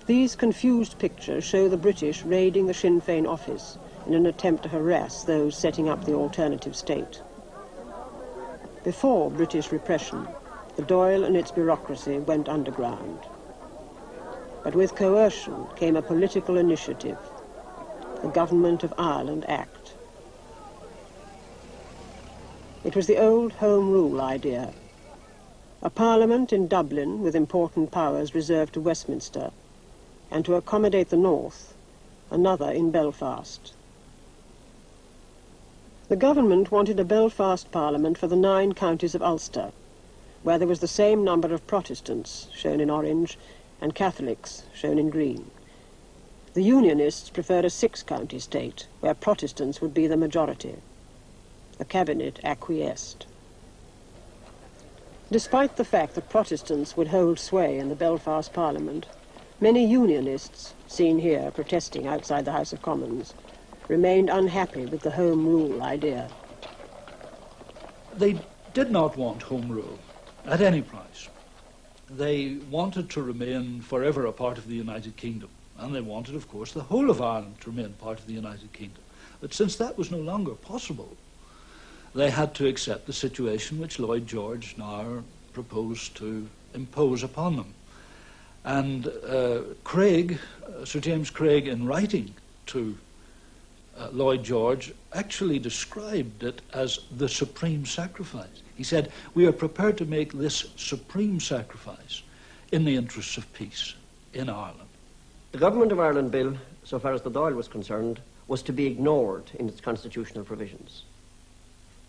These confused pictures show the British raiding the Sinn Féin office in an attempt to harass those setting up the alternative state. Before British repression, the Dáil and its bureaucracy went underground. But with coercion came a political initiative, the Government of Ireland Act. It was the old Home Rule idea. A parliament in Dublin with important powers reserved to Westminster, and to accommodate the North, another in Belfast. The government wanted a Belfast parliament for the 9 counties of Ulster, where there was the same number of Protestants, shown in orange, and Catholics, shown in green. The Unionists preferred a 6-county state, where Protestants would be the majority. The cabinet acquiesced. Despite the fact that Protestants would hold sway in the Belfast Parliament, many Unionists, seen here protesting outside the House of Commons, remained unhappy with the Home Rule idea. They did not want Home Rule at any price. They wanted to remain forever a part of the United Kingdom, and they wanted, of course, the whole of Ireland to remain part of the United Kingdom. But since that was no longer possible, they had to accept the situation which Lloyd George now proposed to impose upon them. And Sir James Craig, in writing to Lloyd George, actually described it as the supreme sacrifice. He said, "We are prepared to make this supreme sacrifice in the interests of peace in Ireland." The Government of Ireland Bill, so far as the Dáil was concerned, was to be ignored in its constitutional provisions.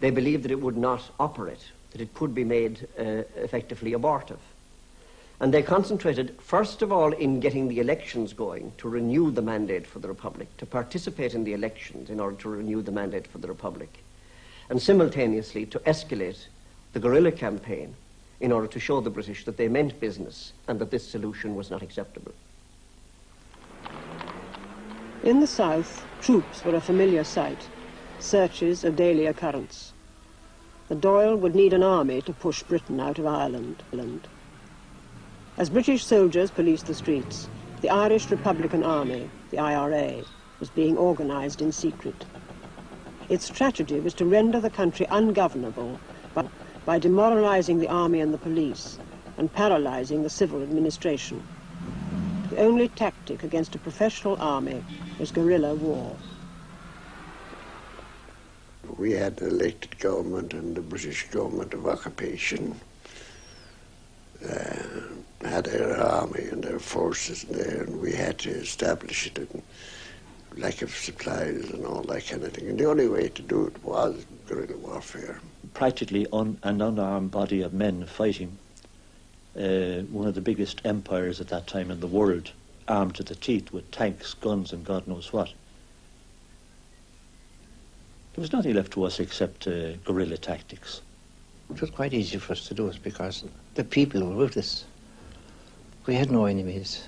They believed that it would not operate, that it could be made effectively abortive. And they concentrated, first of all, in getting the elections going to renew the mandate for the Republic, to participate in the elections in order to renew the mandate for the Republic, and simultaneously to escalate the guerrilla campaign in order to show the British that they meant business and that this solution was not acceptable. In the south, troops were a familiar sight, searches a daily occurrence. The Dáil would need an army to push Britain out of Ireland. As British soldiers policed the streets, the Irish Republican Army, the IRA, was being organised in secret. Its strategy was to render the country ungovernable by demoralising the army and the police and paralysing the civil administration. The only tactic against a professional army was guerrilla war. We had an elected government, and the British government of occupation had their army and their forces there, and we had to establish it, and lack of supplies and all that kind of thing. And the only way to do it was guerrilla warfare. Practically an unarmed body of men fighting one of the biggest empires at that time in the world, armed to the teeth with tanks, guns, and God knows what. There was nothing left to us except guerrilla tactics. It was quite easy for us to do it because the people were with us. We had no enemies,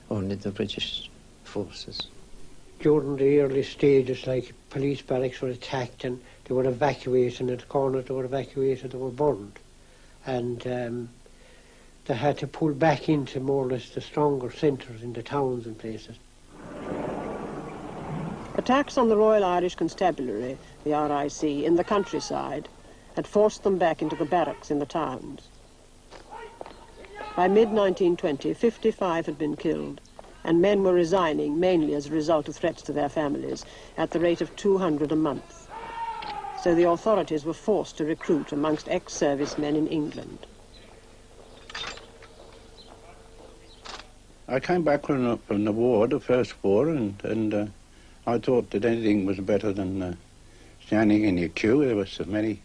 only the British forces. During the early stages, like police barracks were attacked and they were evacuated, and at the corner they were evacuated, they were burned. And they had to pull back into more or less the stronger centres in the towns and places. Attacks on the Royal Irish Constabulary, the RIC, in the countryside had forced them back into the barracks in the towns. By mid-1920, 55 had been killed, and men were resigning mainly as a result of threats to their families at the rate of 200 a month. So the authorities were forced to recruit amongst ex-servicemen in England. I came back from the war, the first war, and I thought that anything was better than standing in your queue. There were so many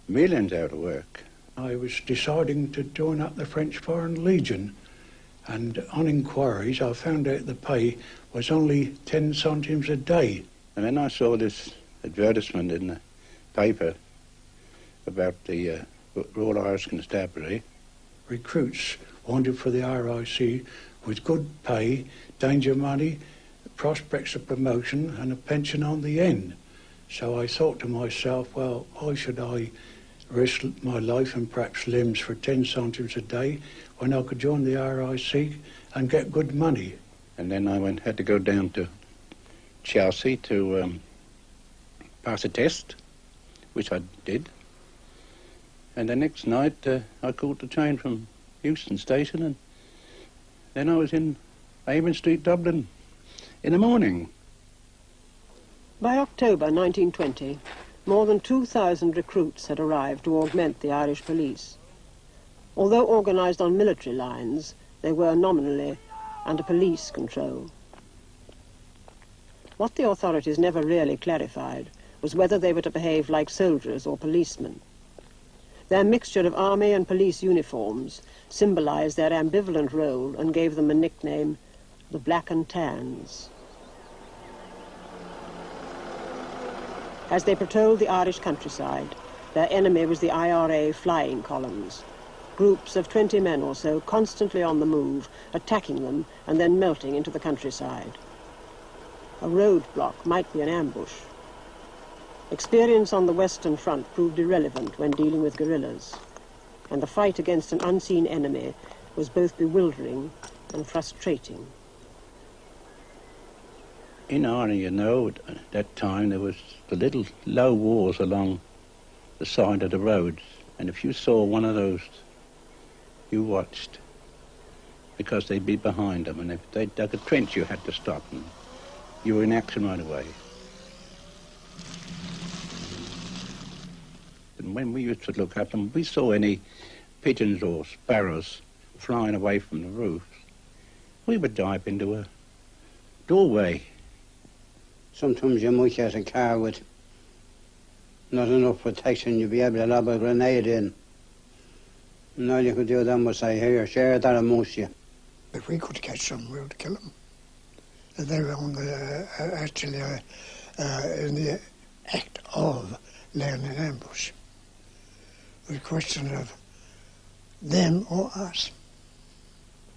millions out of work. I was deciding to join up the French Foreign Legion, and on inquiries I found out the pay was only 10 centimes a day. And then I saw this advertisement in the paper about the Royal Irish Constabulary. Recruits wanted for the RIC with good pay, danger money, prospects of promotion and a pension on the end. So I thought to myself, well, why should I risk my life and perhaps limbs for 10 centimes a day when I could join the RIC and get good money. And then I had to go down to Chelsea to pass a test, which I did. And the next night I caught the train from Euston Station, and then I was in Avon Street, Dublin, in the morning. By October 1920, more than 2,000 recruits had arrived to augment the Irish police. Although organised on military lines, they were nominally under police control. What the authorities never really clarified was whether they were to behave like soldiers or policemen. Their mixture of army and police uniforms symbolised their ambivalent role and gave them a nickname, the Black and Tans. As they patrolled the Irish countryside, their enemy was the IRA flying columns, groups of 20 men or so constantly on the move, attacking them and then melting into the countryside. A roadblock might be an ambush. Experience on the Western Front proved irrelevant when dealing with guerrillas, and the fight against an unseen enemy was both bewildering and frustrating. In Ireland, you know, at that time there was the little low walls along the side of the roads, and if you saw one of those, you watched, because they'd be behind them, and if they dug a trench you had to stop, and you were in action right away. And when we used to look up and we saw any pigeons or sparrows flying away from the roofs, we would dive into a doorway. Sometimes you might get a car with not enough protection, you'd be able to lob a grenade in. And all you could do then was say, here, share that amongst you. If we could catch them, we would kill them. And they were on the, actually in the act of laying an ambush. It was a question of them or us.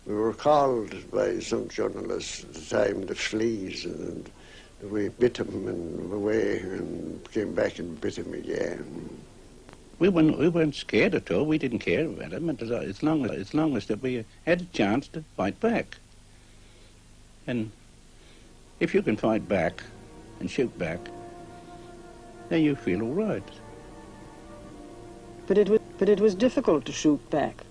We were called by some journalists at the time the fleas, and we bit them and away and came back and bit them again. We weren't scared at all. We didn't care about them as long as that we had a chance to fight back. And if you can fight back and shoot back, then you feel all right. But it was difficult to shoot back.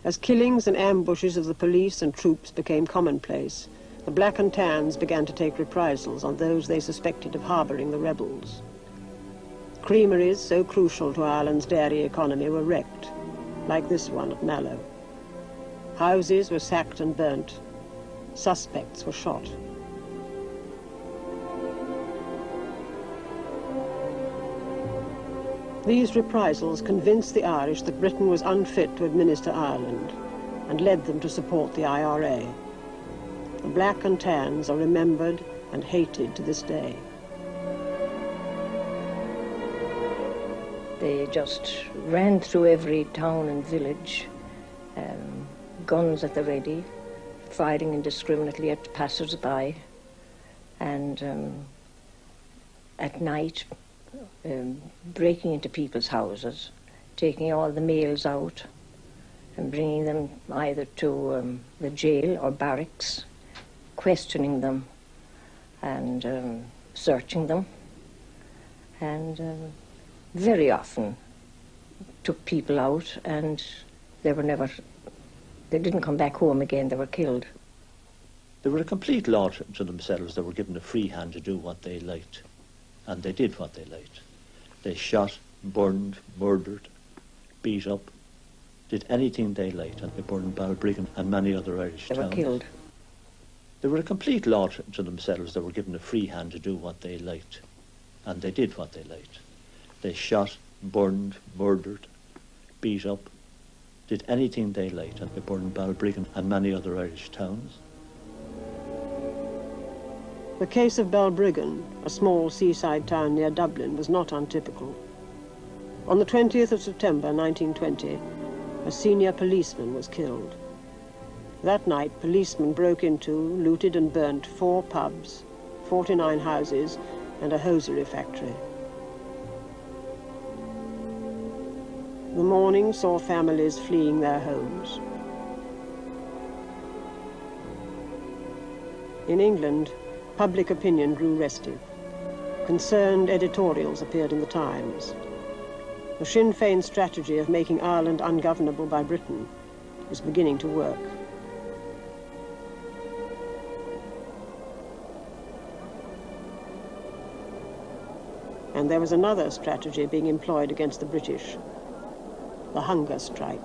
As killings and ambushes of the police and troops became commonplace, the Black and Tans began to take reprisals on those they suspected of harbouring the rebels. Creameries, so crucial to Ireland's dairy economy, were wrecked, like this one at Mallow. Houses were sacked and burnt. Suspects were shot. These reprisals convinced the Irish that Britain was unfit to administer Ireland and led them to support the IRA. The Black and Tans are remembered and hated to this day. They just ran through every town and village, guns at the ready, firing indiscriminately at passers-by, and at night breaking into people's houses, taking all the males out and bringing them either to the jail or barracks, questioning them and searching them, and very often took people out and they didn't come back home again, they were killed. They were a complete law to themselves. They were given a free hand to do what they liked, and they did what they liked. They shot, burned, murdered, beat up, did anything they liked, and they burned Balbriggan and many other Irish towns. They were killed. They were a complete law to themselves. They were given a free hand to do what they liked, and they did what they liked. They shot, burned, murdered, beat up, did anything they liked, and they burned Balbriggan and many other Irish towns. The case of Balbriggan, a small seaside town near Dublin, was not untypical. On the 20th of September 1920, a senior policeman was killed. That night, policemen broke into, looted and burnt 4 pubs, 49 houses, and a hosiery factory. The morning saw families fleeing their homes. In England, public opinion grew restive. Concerned editorials appeared in the Times. The Sinn Féin strategy of making Ireland ungovernable by Britain was beginning to work. And there was another strategy being employed against the British, the hunger strike.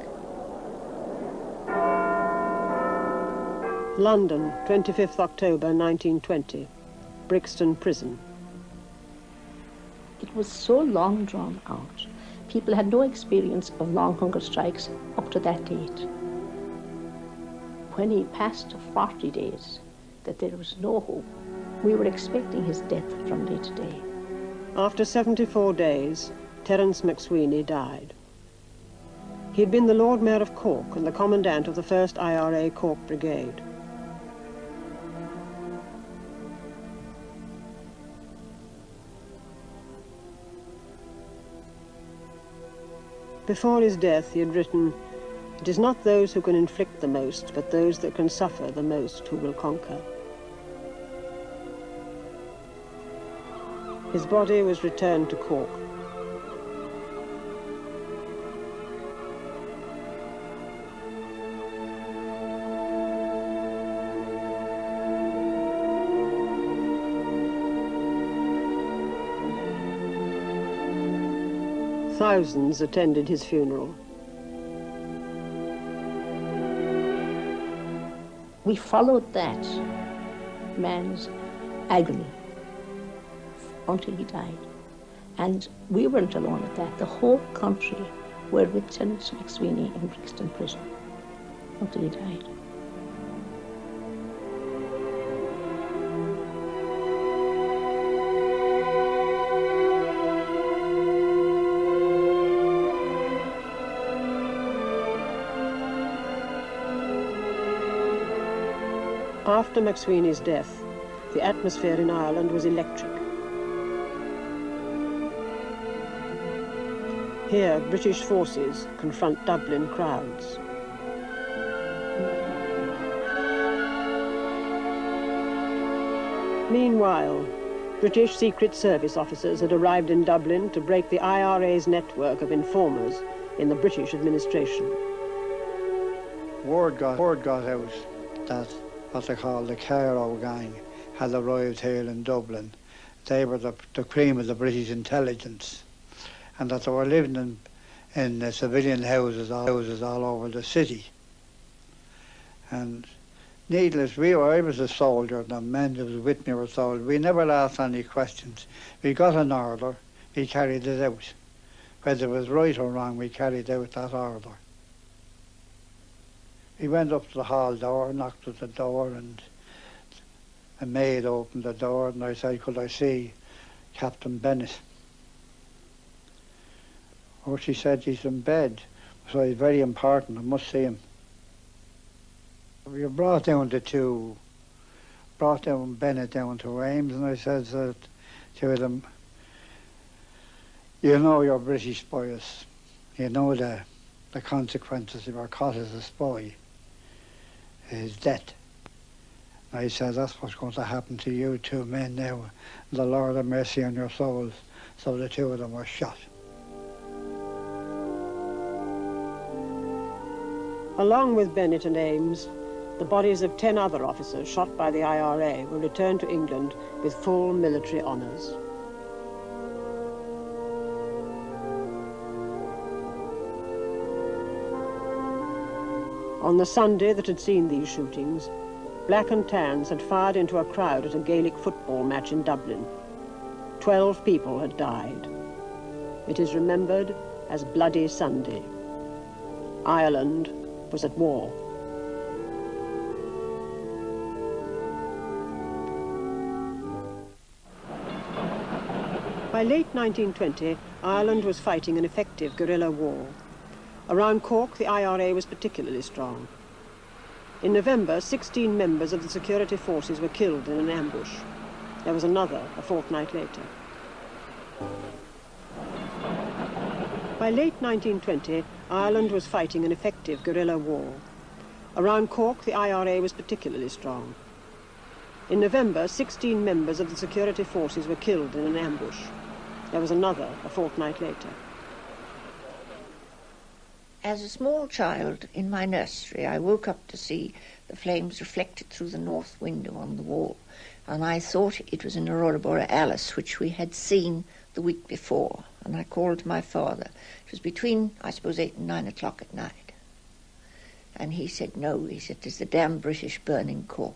London, 25th October 1920, Brixton Prison. It was so long drawn out. People had no experience of long hunger strikes up to that date. When he passed 40 days, that there was no hope. We were expecting his death from day to day. After 74 days, Terence McSweeney died. He had been the Lord Mayor of Cork and the Commandant of the 1st IRA Cork Brigade. Before his death, he had written, "It is not those who can inflict the most, but those that can suffer the most who will conquer." His body was returned to Cork. Thousands attended his funeral. We followed that man's agony until he died. And we weren't alone at that. The whole country were with Terence McSweeney in Brixton Prison until he died. After McSweeney's death, the atmosphere in Ireland was electric. Here, British forces confront Dublin crowds. Meanwhile, British Secret Service officers had arrived in Dublin to break the IRA's network of informers in the British administration. Word got out that what they call the Caro gang had arrived here in Dublin. They were the cream of the British intelligence, and that they were living in civilian houses all over the city. And needless, I was a soldier, and the men who was with me were soldiers. We never asked any questions. We got an order, we carried it out. Whether it was right or wrong, we carried out that order. We went up to the hall door, knocked at the door, and a maid opened the door, and I said, "Could I see Captain Bennett?" Oh, she said, "He's in bed." So he's very important, I must see him. We brought down Bennett down to Ames, and I said to them, "You know you're British spies. You know the consequences if you're caught as a spy is death." And I said, "That's what's going to happen to you two men now. The Lord have mercy on your souls." So the two of them were shot. Along with Bennett and Ames, the bodies of 10 other officers shot by the IRA were returned to England with full military honours. On the Sunday that had seen these shootings, Black and Tans had fired into a crowd at a Gaelic football match in Dublin. 12 people had died. It is remembered as Bloody Sunday. Ireland was at war. By late 1920, Ireland was fighting an effective guerrilla war. Around Cork, the IRA was particularly strong. In November, 16 members of the security forces were killed in an ambush. There was another a fortnight later. By late 1920, Ireland was fighting an effective guerrilla war. Around Cork, the IRA was particularly strong. In November, 16 members of the security forces were killed in an ambush. There was another a fortnight later. As a small child in my nursery, I woke up to see the flames reflected through the north window on the wall, and I thought it was an aurora borealis, which we had seen the week before, and I called my father. It was between, I suppose, 8 and 9 o'clock at night. And he said, no, he said, it's the damn British burning Cork.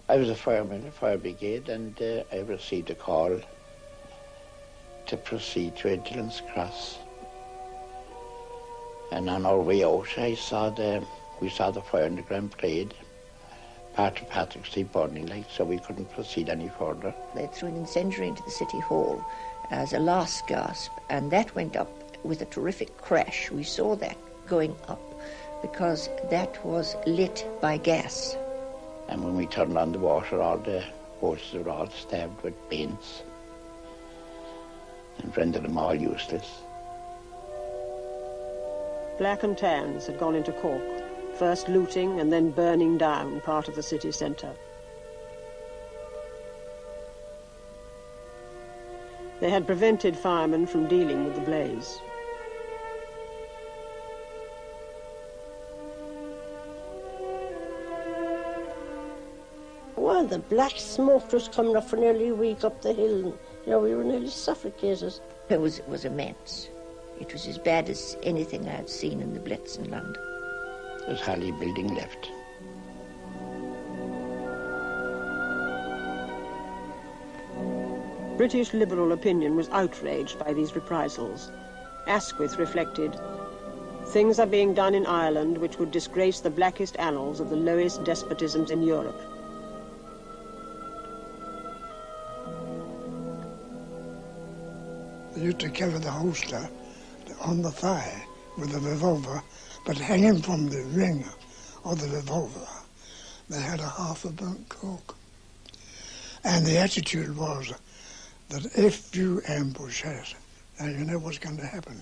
I was a fireman in a fire brigade, and I received a call to proceed to Dillon's Cross. And on our way out, we saw the fire in the Grand Parade, part of Patrick Street burning, like, so we couldn't proceed any further. They threw an incendiary into the city hall as a last gasp, and that went up with a terrific crash. We saw that going up because that was lit by gas. And when we turned on the water, all the hoses were all stabbed with paints and rendered them all useless. Black and Tans had gone into Cork, first looting and then burning down part of the city centre. They had prevented firemen from dealing with the blaze. Well, the black smoke was coming up for nearly a week up the hill. And, we were nearly suffocated. It was immense. It was as bad as anything I had seen in the Blitz in London. There's hardly a building left. British liberal opinion was outraged by these reprisals. Asquith reflected, "Things are being done in Ireland which would disgrace the blackest annals of the lowest despotisms in Europe." They used to carry the holster on the thigh with a revolver, but hanging from the ring of the revolver, they had a half a burnt cork. And the attitude was that if you ambush us, now you know what's going to happen.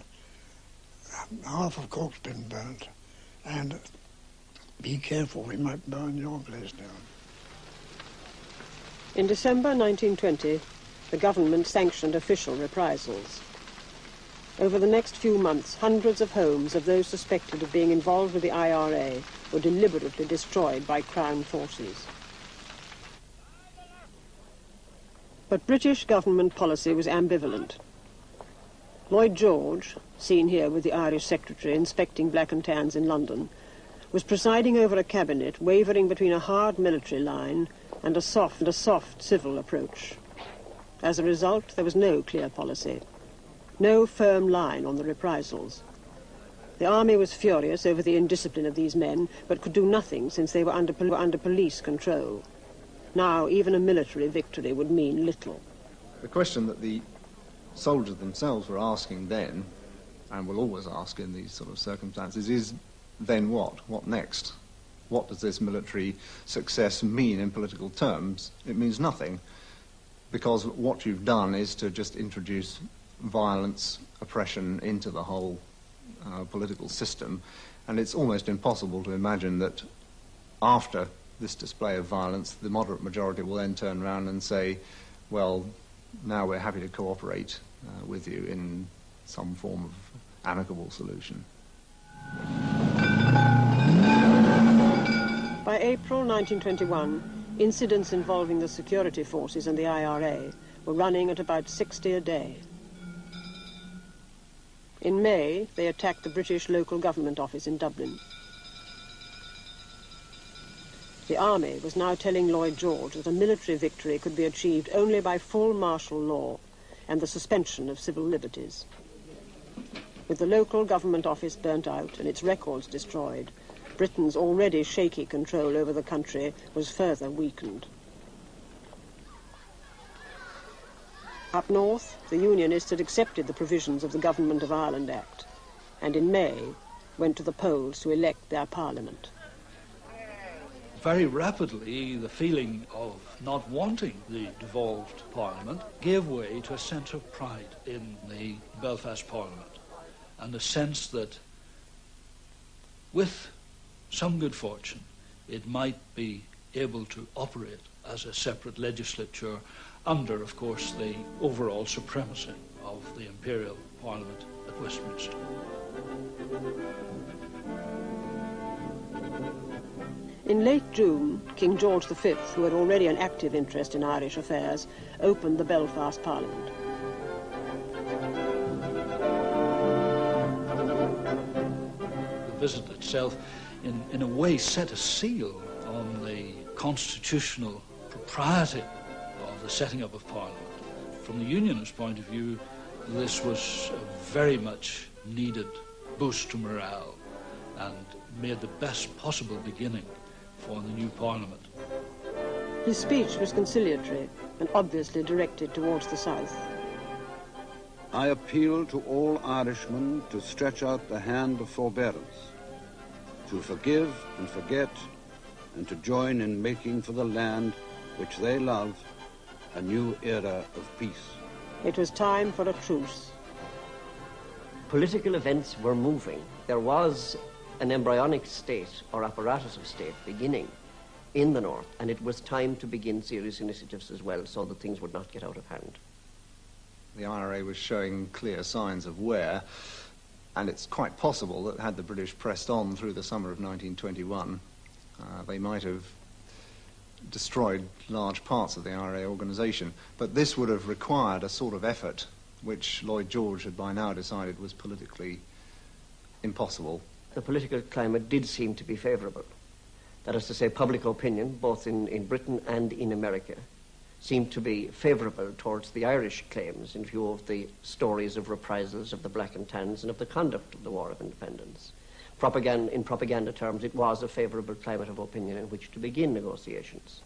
Half of cork's been burnt, and be careful, we might burn your place down. In December 1920, the government sanctioned official reprisals. Over the next few months, hundreds of homes of those suspected of being involved with the IRA were deliberately destroyed by Crown forces. But British government policy was ambivalent. Lloyd George, seen here with the Irish Secretary inspecting Black and Tans in London, was presiding over a cabinet wavering between a hard military line and a soft civil approach. As a result, there was no clear policy, no firm line on the reprisals. The army was furious over the indiscipline of these men, but could do nothing since they were under police control. Now, even a military victory would mean little. The question that the soldiers themselves were asking then, and will always ask in these sort of circumstances, is then what? What next? What does this military success mean in political terms? It means nothing, because what you've done is to just introduce violence, oppression into the whole political system, and it's almost impossible to imagine that after this display of violence, the moderate majority will then turn around and say, well, now we're happy to cooperate with you in some form of amicable solution. By April 1921, incidents involving the security forces and the IRA were running at about 60 a day. In May, they attacked the British local government office in Dublin. The army was now telling Lloyd George that a military victory could be achieved only by full martial law and the suspension of civil liberties. With the local government office burnt out and its records destroyed, Britain's already shaky control over the country was further weakened. Up north, the Unionists had accepted the provisions of the Government of Ireland Act, and in May went to the polls to elect their parliament. Very rapidly, the feeling of not wanting the devolved parliament gave way to a sense of pride in the Belfast parliament, and a sense that with some good fortune it might be able to operate as a separate legislature under, of course, the overall supremacy of the Imperial Parliament at Westminster. In late June, King George V, who had already an active interest in Irish affairs, opened the Belfast Parliament. The visit itself, in a way, set a seal on the constitutional propriety of the setting up of Parliament. From the Unionist point of view, this was a very much needed boost to morale and made the best possible beginning for the new Parliament. His speech was conciliatory and obviously directed towards the south. I appeal to all Irishmen to stretch out the hand of forbearance, to forgive and forget, and to join in making for the land which they love a new era of peace. It was time for a truce. Political events were moving. There was an embryonic state or apparatus of state beginning in the north, and it was time to begin serious initiatives as well so that things would not get out of hand. The IRA was showing clear signs of wear, and it's quite possible that had the British pressed on through the summer of 1921, they might have destroyed large parts of the IRA organisation. But this would have required a sort of effort which Lloyd George had by now decided was politically impossible. The political climate did seem to be favourable. That is to say, public opinion, both in Britain and in America, seemed to be favourable towards the Irish claims in view of the stories of reprisals of the Black and Tans and of the conduct of the War of Independence. In propaganda terms, it was a favourable climate of opinion in which to begin negotiations.